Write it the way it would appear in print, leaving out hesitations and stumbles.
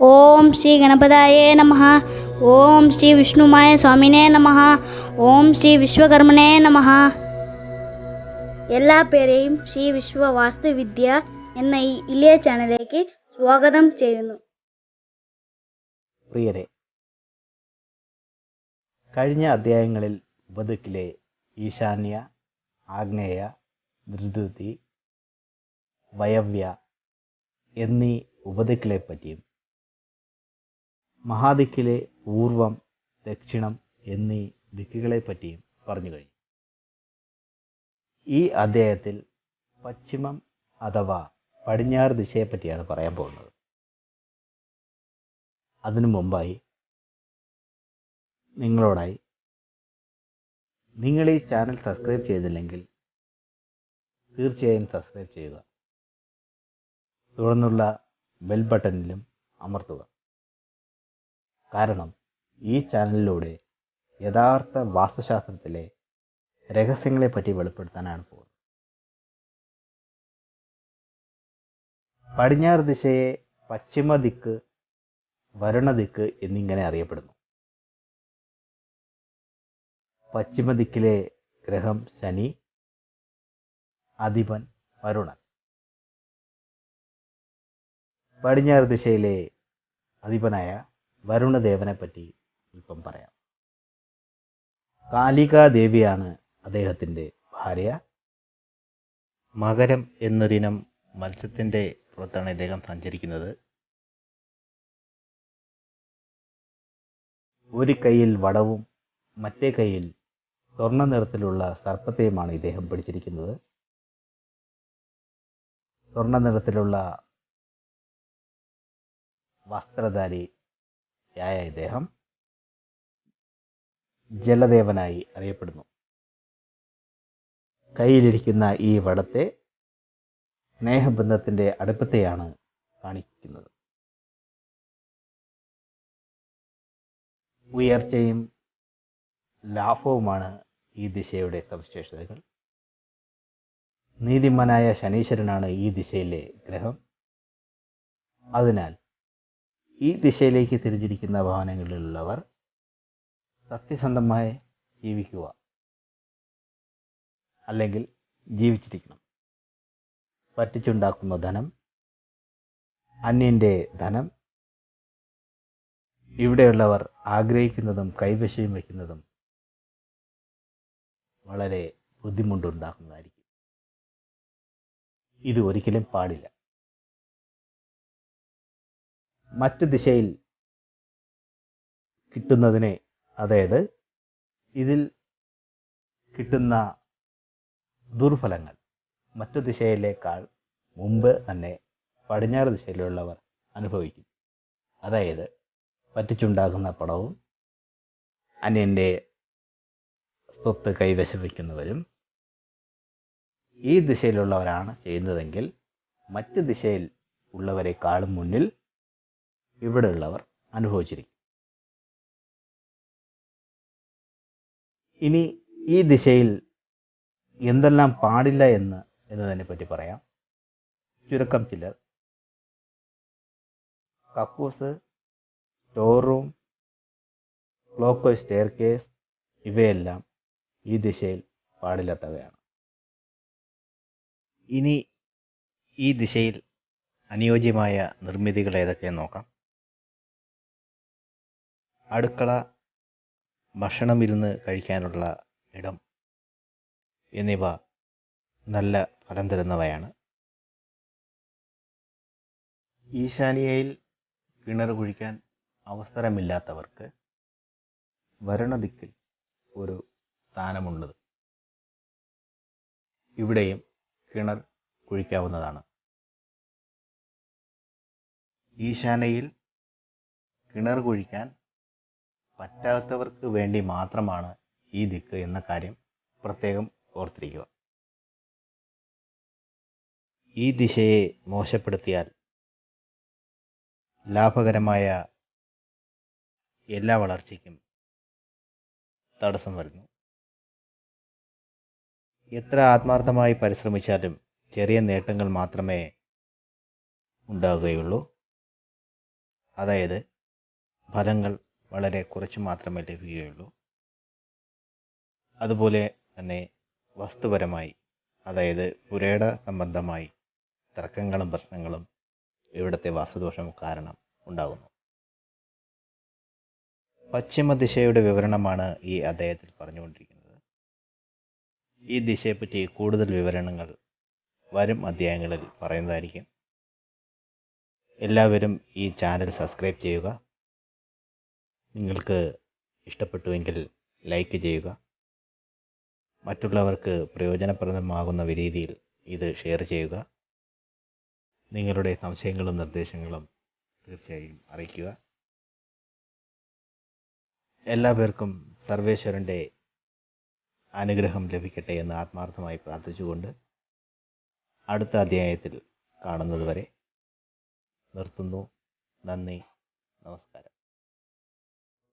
ഓം ശ്രീ ഗണപതായേ നമഃ. ഓം ശ്രീ വിഷ്ണുമായ സ്വാമിനേ നമഃ. ഓം ശ്രീ വിശ്വകർമ്മനേ നമഃ. എല്ലാ പേരെയും ശ്രീ വിശ്വ വാസ്തുവിദ്യ എന്ന ഈ ഇളിയ ചാനലിലേക്ക് സ്വാഗതം ചെയ്യുന്നു. പ്രിയരെ, കഴിഞ്ഞ അധ്യായങ്ങളിൽ ഉപദിക്കിലെ ഈശാന്യ, ആഗ്നേയ, ധൃതി, വയവ്യ എന്നീ ഉപദിക്കിലെ പറ്റിയും മഹാദിക്കിലെ പൂർവം, ദക്ഷിണം എന്നീ ദിക്കുകളെ പറ്റിയും പറഞ്ഞു കഴിഞ്ഞു. ഈ അധ്യായത്തിൽ പശ്ചിമം അഥവാ പടിഞ്ഞാറ് ദിശയെപ്പറ്റിയാണ് പറയാൻ പോകുന്നത്. അതിനു മുമ്പായി നിങ്ങളോടായി, നിങ്ങൾ ഈ ചാനൽ സബ്സ്ക്രൈബ് ചെയ്തില്ലെങ്കിൽ തീർച്ചയായും സബ്സ്ക്രൈബ് ചെയ്യുക. തുടർന്നുള്ള ബെൽ ബട്ടണിലും അമർത്തുക. കാരണം ഈ ചാനലിലൂടെ യഥാർത്ഥ വാസ്തുശാസ്ത്രത്തിലെ രഹസ്യങ്ങളെപ്പറ്റി വെളിപ്പെടുത്താനാണ് പോകുന്നത്. പടിഞ്ഞാറ് ദിശയെ പശ്ചിമ ദിക്ക്, വരുണ ദിക്ക് എന്നിങ്ങനെ അറിയപ്പെടുന്നു. പശ്ചിമ ദിക്കിലെ ഗ്രഹം ശനി, അധിപൻ വരുണൻ. പടിഞ്ഞാറ് ദിശയിലെ അധിപനായ വരുണദേവനെ പറ്റി ഇപ്പം പറയാം. കാലികാദേവിയാണ് അദ്ദേഹത്തിൻ്റെ ഭാര്യ. മകരം എന്നൊരിനം മത്സ്യത്തിൻ്റെ പുറത്താണ് ഇദ്ദേഹം സഞ്ചരിക്കുന്നത്. ഒരു കൈയിൽ വടവും മറ്റേ കൈയിൽ സ്വർണ്ണ നിറത്തിലുള്ള സർപ്പത്തെയുമാണ് ഇദ്ദേഹം പിടിച്ചിരിക്കുന്നത്. സ്വർണ്ണ നിറത്തിലുള്ള വസ്ത്രധാരിയായ ഇദ്ദേഹം ജലദേവനായി അറിയപ്പെടുന്നു. കയ്യിലിരിക്കുന്ന ഈ വടത്തെ സ്നേഹബന്ധത്തിൻ്റെ അടുപ്പത്തെയാണ് കാണിക്കുന്നത്. ഉയർച്ചയും ലാഭവുമാണ് ഈ ദിശയുടെ സവിശേഷതകൾ. നീതിമാനായ ശനീശ്വരനാണ് ഈ ദിശയിലെ ഗ്രഹം. അതിനാൽ ഈ ദിശയിലേക്ക് തിരിഞ്ഞിരിക്കുന്ന ഭവനങ്ങളിലുള്ളവർ സത്യസന്ധമായി ജീവിക്കുക, അല്ലെങ്കിൽ ജീവിച്ചിരിക്കണം. പറ്റിച്ചുണ്ടാക്കുന്ന ധനം, അന്യൻ്റെ ധനം, ഇവിടെയുള്ളവർ ആഗ്രഹിക്കുന്നതും കൈവശം വയ്ക്കുന്നതും വളരെ ബുദ്ധിമുട്ടുണ്ടാക്കുന്നതായിരിക്കും. ഇത് ഒരിക്കലും പാടില്ല. മറ്റു ദിശയിൽ കിട്ടുന്നതിനെ, അതായത് ഇതിൽ കിട്ടുന്ന ദുർഫലങ്ങൾ മറ്റു ദിശയിലേക്കാൾ മുമ്പ് തന്നെ പടിഞ്ഞാറ് ദിശയിലുള്ളവർ അനുഭവിക്കും. അതായത് പറ്റിച്ചുണ്ടാകുന്ന പണവും അന്യൻ്റെ സ്വത്ത് കൈവശം വയ്ക്കുന്നവരും ഈ ദിശയിലുള്ളവരാണ് ചെയ്യുന്നതെങ്കിൽ മറ്റ് ദിശയിൽ ഉള്ളവരെക്കാളും മുന്നിൽ ഇവിടെയുള്ളവർ അനുഭവിച്ചിരിക്കും. ഇനി ഈ ദിശയിൽ എന്തെല്ലാം പാടില്ല എന്നതിനെ പറ്റി പറയാം. ചുരുക്കം ചിലർ: കക്കൂസ്, store room, clock stair case ഇവയെല്ലാം ഈ ദിശയിൽ പാടില്ലാത്തവയാണ്. ഇനി ഈ ദിശയിൽ അനുയോജ്യമായ നിർമ്മിതികൾ ഏതൊക്കെയെന്ന് നോക്കാം. അടുക്കള, ഭക്ഷണമിരുന്ന് കഴിക്കാനുള്ള ഇടം എന്നിവ നല്ല ഫലം തരുന്നവയാണ്. ഈശാനിയയിൽ കിണർ കുഴിക്കാൻ അവസരമില്ലാത്തവർക്ക് വരുണദിക്കിൽ ഒരു സ്ഥാനമുള്ളത്. ഇവിടെയും കിണർ കുഴിക്കാവുന്നതാണ്. ഈശാനയിൽ കിണർ കുഴിക്കാൻ പറ്റാത്തവർക്ക് വേണ്ടി മാത്രമാണ് ഈ ദിക്ക് എന്ന കാര്യം പ്രത്യേകം ഓർത്തിരിക്കുക. ഈ ദിശയെ മോശപ്പെടുത്തിയാൽ ലാഭകരമായ എല്ലാ വളർച്ചയ്ക്കും തടസ്സം വരുന്നു. എത്ര ആത്മാർത്ഥമായി പരിശ്രമിച്ചാലും ചെറിയ നേട്ടങ്ങൾ മാത്രമേ ഉണ്ടാകുകയുള്ളൂ. അതായത് ഫലങ്ങൾ വളരെ കുറച്ച് മാത്രമേ ലഭിക്കുകയുള്ളൂ. അതുപോലെ തന്നെ വസ്തുപരമായി, അതായത് പുരേട സംബന്ധമായി തർക്കങ്ങളും പ്രശ്നങ്ങളും ഇവിടുത്തെ വാസ്തുദോഷം കാരണം ഉണ്ടാകുന്നു. പശ്ചിമ ദിശയുടെ വിവരണമാണ് ഈ അധ്യായത്തിൽ പറഞ്ഞുകൊണ്ടിരിക്കുന്നത്. ഈ ദിശയെപ്പറ്റി കൂടുതൽ വിവരണങ്ങൾ വരും അധ്യായങ്ങളിൽ പറയുന്നതായിരിക്കും. എല്ലാവരും ഈ ചാനൽ സബ്സ്ക്രൈബ് ചെയ്യുക. നിങ്ങൾക്ക് ഇഷ്ടപ്പെട്ടുവെങ്കിൽ ലൈക്ക് ചെയ്യുക. മറ്റുള്ളവർക്ക് പ്രയോജനപ്രദമാകുന്ന രീതിയിൽ ഇത് ഷെയർ ചെയ്യുക. നിങ്ങളുടെ സംശയങ്ങളും നിർദ്ദേശങ്ങളും തീർച്ചയായും അറിയിക്കുക. എല്ലാവർക്കും സർവേശ്വരൻ്റെ അനുഗ്രഹം ലഭിക്കട്ടെ എന്ന് ആത്മാർത്ഥമായി പ്രാർത്ഥിച്ചുകൊണ്ട് അടുത്ത അധ്യായത്തിൽ കാണുന്നതുവരെ നിർത്തുന്നു. നന്ദി, നമസ്കാരം.